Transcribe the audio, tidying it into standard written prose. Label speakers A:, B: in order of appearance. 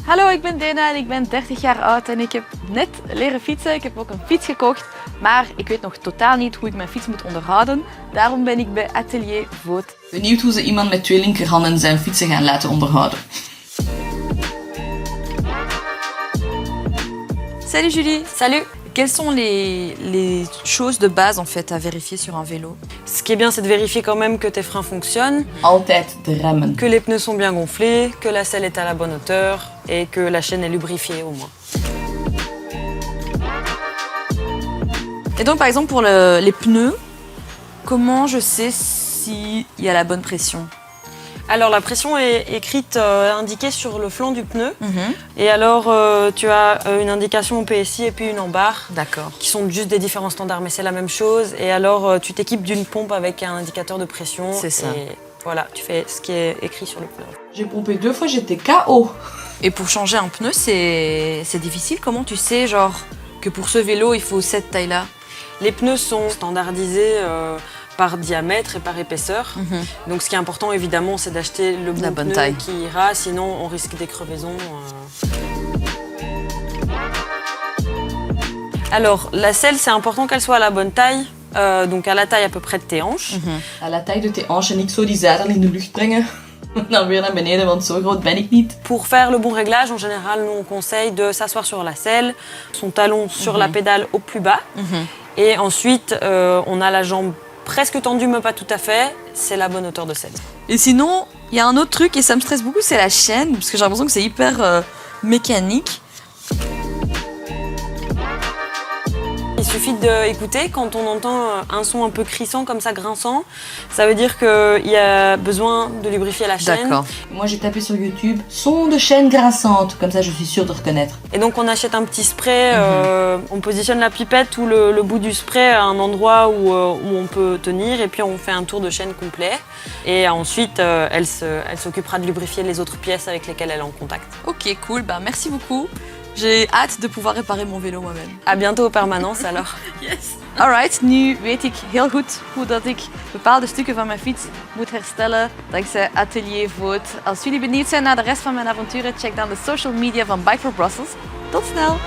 A: Hallo, ik ben Dena en ik ben 30 jaar oud en ik heb net leren fietsen. Ik heb ook een fiets gekocht, maar ik weet nog totaal niet hoe ik mijn fiets moet onderhouden. Daarom ben ik bij Atelier Voet.
B: Benieuwd hoe ze iemand met 2 linkerhanden zijn fietsen gaan laten onderhouden.
A: Salut Julie. Salut. Quelles sont les choses de base en fait à vérifier sur un vélo?
C: Ce qui est bien, c'est de vérifier quand même que tes freins fonctionnent,
B: Altijd de remmen.
C: que les pneus sont bien gonflés, que la selle est à la bonne hauteur et que la chaîne est lubrifiée au moins.
A: Et donc par exemple pour les pneus, comment je sais s'il y a la bonne pression?
C: Alors la pression est écrite, indiquée sur le flanc du pneu. Et alors tu as une indication au PSI et puis une en barre.
A: D'accord.
C: Qui sont juste des différents standards, mais c'est la même chose. Et alors tu t'équipes d'une pompe avec un indicateur de pression.
A: C'est ça.
C: Et voilà, tu fais ce qui est écrit sur le pneu.
B: J'ai pompé 2 fois, j'étais KO.
A: Et pour changer un pneu, c'est difficile. Comment tu sais genre que pour ce vélo, il faut cette taille-là?
C: Les pneus sont standardisés par diamètre et par épaisseur. Donc ce qui est important évidemment, c'est d'acheter le bon
A: bonne
C: pneu
A: taille.
C: qui ira, sinon on risque des crevaisons. Alors la selle, c'est important qu'elle soit à la bonne taille, donc à la taille à peu près de tes hanches.
B: À la taille de tes hanches en ik zo die zijden in de lucht brengen. Dan weer naar beneden, want zo groot ben ik niet.
C: Pour faire le bon réglage, en général, nous on conseille de s'asseoir sur la selle, son talon sur la pédale au plus bas. Et ensuite, on a la jambe presque tendue, mais pas tout à fait. C'est la bonne hauteur de selle.
A: Et sinon, il y a un autre truc et ça me stresse beaucoup, c'est la chaîne, parce que j'ai l'impression que c'est hyper mécanique.
C: Il suffit d'écouter, quand on entend un son un peu crissant, comme ça, grinçant, ça veut dire qu'il y a besoin de lubrifier la chaîne.
A: D'accord.
B: Moi j'ai tapé sur YouTube son de chaîne grinçante, comme ça je suis sûre de reconnaître.
C: Et donc on achète un petit spray, on positionne la pipette ou le bout du spray à un endroit où on peut tenir et puis on fait un tour de chaîne complet. Et ensuite elle s'occupera de lubrifier les autres pièces avec lesquelles elle est en contact.
A: Ok, cool, bah merci beaucoup. J'ai hâte de pouvoir réparer mon vélo moi-même.
C: À bientôt aux permanences alors.
A: Yes. Alright, nu weet ik heel goed hoe dat ik bepaalde stukken van mijn fiets moet herstellen dankzij Atelier Voet. Als jullie benieuwd zijn naar de rest van mijn avonturen, check dan de social media van Bike for Brussels. Tot snel!